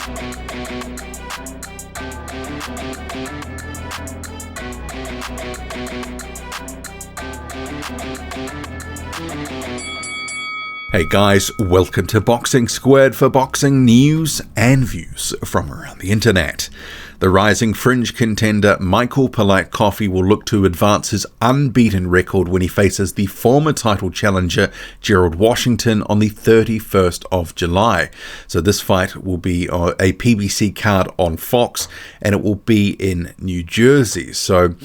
Hey guys, welcome to Boxing Squared for boxing news and views from around the internet. The rising fringe contender Michael Polite-Coffie will look to advance his unbeaten record when he faces the former title challenger Gerald Washington on the 31st of July. So this fight will be a PBC card on Fox, and it will be in New Jersey. So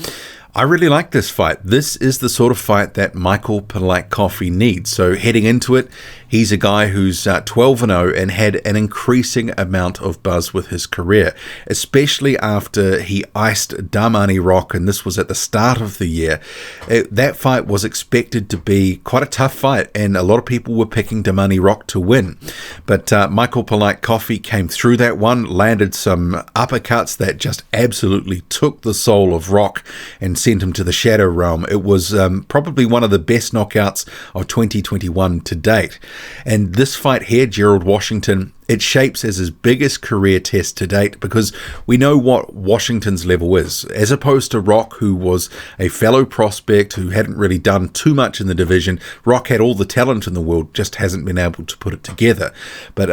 I really like this fight. This is the sort of fight that Michael Polite-Coffie needs. So heading into it, he's a guy who's 12-0 and had an increasing amount of buzz with his career, especially after he iced Damani Rock, and this was at the start of the year. That fight was expected to be quite a tough fight, and a lot of people were picking Damani Rock to win. But Michael Polite-Coffie came through that one, landed some uppercuts that just absolutely took the soul of Rock and sent him to the shadow realm. It was probably one of the best knockouts of 2021 to date. And this fight here, Gerald Washington, it shapes as his biggest career test to date, because we know what Washington's level is. As opposed to Rock, who was a fellow prospect who hadn't really done too much in the division. Rock had all the talent in the world, just hasn't been able to put it together. But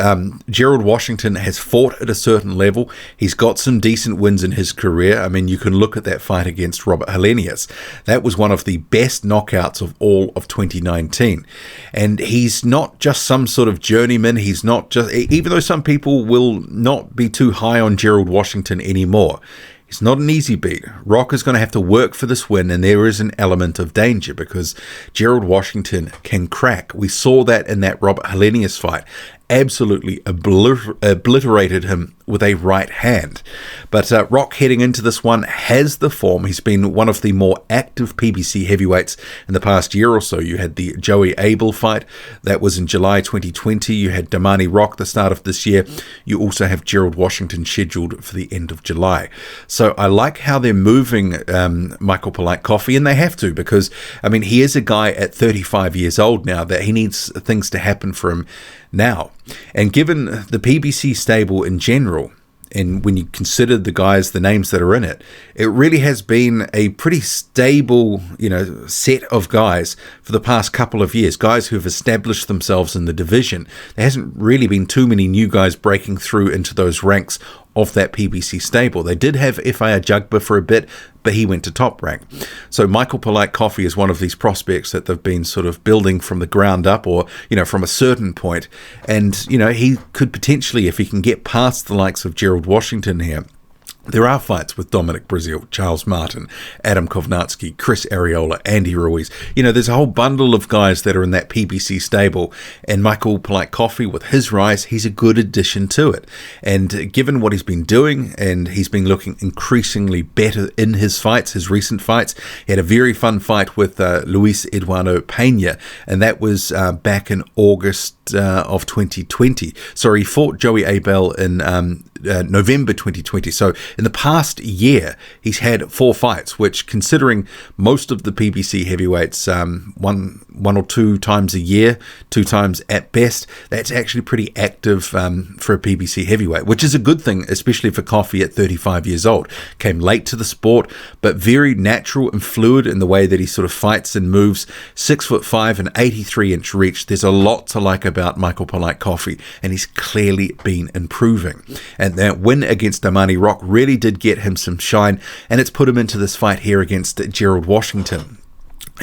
Gerald Washington has fought at a certain level. He's got some decent wins in his career. I mean, you can look at that fight against Robert Helenius. That was one of the best knockouts of all of 2019. And he's not just some sort of journeyman. He's not just, even though some people will not be too high on Gerald Washington anymore, it's not an easy beat. Rock is going to have to work for this win, and there is an element of danger because Gerald Washington can crack. We saw that in that Robert Helenius fight. Absolutely obliterated him with a right hand. But Rock heading into this one has the form. He's been one of the more active PBC heavyweights in the past year or so. You had the Joey Abel fight. That was in July 2020. You had Damani Rock the start of this year. You also have Gerald Washington scheduled for the end of July. So I like how they're moving Michael Polite-Coffie, and they have to, because, I mean, he is a guy at 35 years old now that he needs things to happen for him now. And given the PBC stable in general, and when you consider the guys, the names that are in it, it really has been a pretty stable, set of guys for the past couple of years, guys who have established themselves in the division. There hasn't really been too many new guys breaking through into those ranks of that PBC stable. They did have F.I.R. Jugba for a bit, but he went to top rank. So Michael Polite-Coffie is one of these prospects that they've been sort of building from the ground up, or, from a certain point. And, he could potentially, if he can get past the likes of Gerald Washington here, there are fights with Dominic Brazil, Charles Martin, Adam Kovnatski, Chris Arreola, Andy Ruiz. There's a whole bundle of guys that are in that PBC stable, and Michael Polite-Coffie, with his rise, he's a good addition to it. And given what he's been doing, and he's been looking increasingly better in his fights, his recent fights, he had a very fun fight with Luis Eduardo Pena, and that was back in August of 2020. Sorry, he fought Joey Abel in November 2020. So in the past year, he's had 4 fights, which, considering most of the PBC heavyweights one or 2 times a year, 2 times at best, that's actually pretty active for a PBC heavyweight, which is a good thing, especially for Coffie at 35 years old. Came late to the sport, but very natural and fluid in the way that he sort of fights and moves. 6'5" and 83-inch reach. There's a lot to like about Michael Polite-Coffie, and he's clearly been improving. And that win against Damani Rock really did get him some shine, and it's put him into this fight here against Gerald Washington.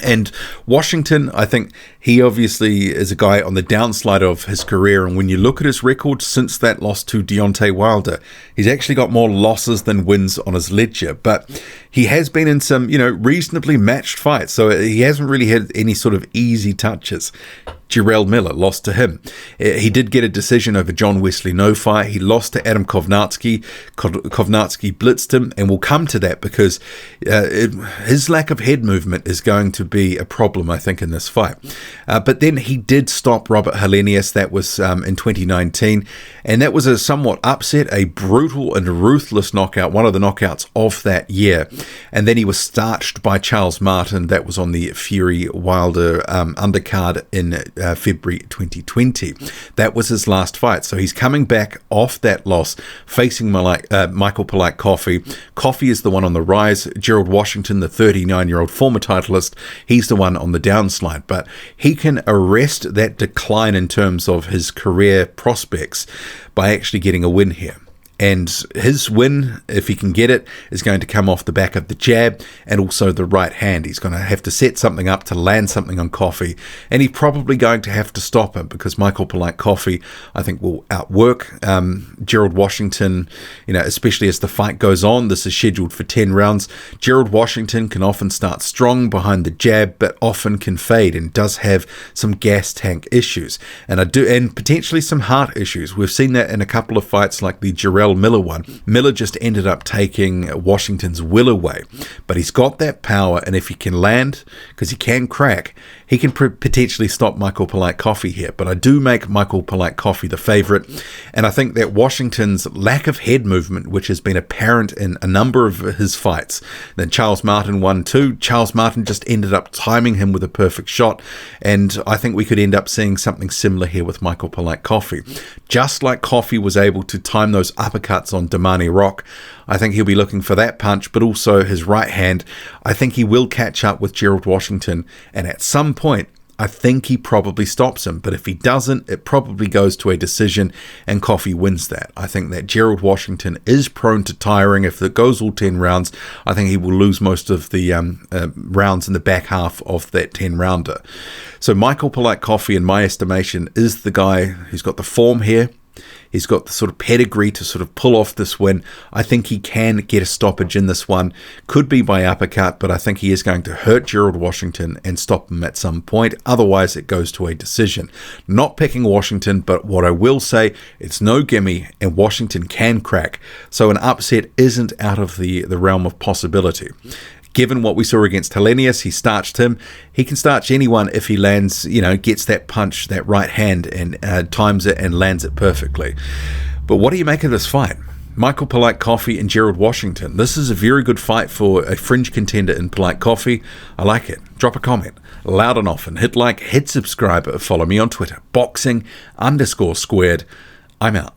And Washington, I think he obviously is a guy on the downslide of his career, and when you look at his record since that loss to Deontay Wilder, he's actually got more losses than wins on his ledger, but he has been in some, reasonably matched fights, so he hasn't really had any sort of easy touches. Jarrell Miller lost to him. He did get a decision over John Wesley No Fight. He lost to Adam Kovnatski. Kovnatski blitzed him, and we'll come to that because his lack of head movement is going to be a problem, I think, in this fight. But then he did stop Robert Helenius. That was in 2019, and that was a somewhat upset, a brutal and ruthless knockout, one of the knockouts of that year. And then he was starched by Charles Martin. That was on the Fury Wilder undercard in February 2020. That was his last fight. So he's coming back off that loss, facing Michael Polite-Coffie. Coffee is the one on the rise. Gerald Washington, the 39-year-old former titleist, he's the one on the downslide. But he can arrest that decline in terms of his career prospects by actually getting a win here. And his win, if he can get it, is going to come off the back of the jab and also the right hand. He's going to have to set something up to land something on Coffee, and he's probably going to have to stop him because Michael Polite-Coffie, I think, will outwork Gerald Washington, especially as the fight goes on. This is scheduled for 10 rounds. Gerald Washington can often start strong behind the jab, but often can fade and does have some gas tank issues. And potentially some heart issues. We've seen that in a couple of fights like the Gerald Miller one. Miller just ended up taking Washington's will away, but he's got that power, and if he can land, because he can crack, he can potentially stop Michael Polite-Coffie here. But I do make Michael Polite-Coffie the favorite, and I think that Washington's lack of head movement, which has been apparent in a number of his fights, then Charles Martin won too. Charles Martin just ended up timing him with a perfect shot, and I think we could end up seeing something similar here with Michael Polite-Coffie. Just like Coffee was able to time those uppercuts on Damani Rock, I think he'll be looking for that punch, but also his right hand. I think he will catch up with Gerald Washington, and at some point, I think he probably stops him. But if he doesn't, it probably goes to a decision, and Coffee wins that. I think that Gerald Washington is prone to tiring. If it goes all 10 rounds, I think he will lose most of the rounds in the back half of that 10-rounder. So Michael Polite-Coffie, in my estimation, is the guy who's got the form here. He's got the sort of pedigree to sort of pull off this win. I think he can get a stoppage in this one. Could be by uppercut, but I think he is going to hurt Gerald Washington and stop him at some point. Otherwise, it goes to a decision. Not picking Washington, but what I will say, it's no gimme, and Washington can crack. So an upset isn't out of the realm of possibility. Given what we saw against Hellenius, he starched him. He can starch anyone if he lands, gets that punch, that right hand, and times it and lands it perfectly. But what do you make of this fight? Michael Polite-Coffie and Gerald Washington. This is a very good fight for a fringe contender in Polite-Coffie. I like it. Drop a comment, loud and often. Hit like, hit subscribe, follow me on Twitter. Boxing_squared. I'm out.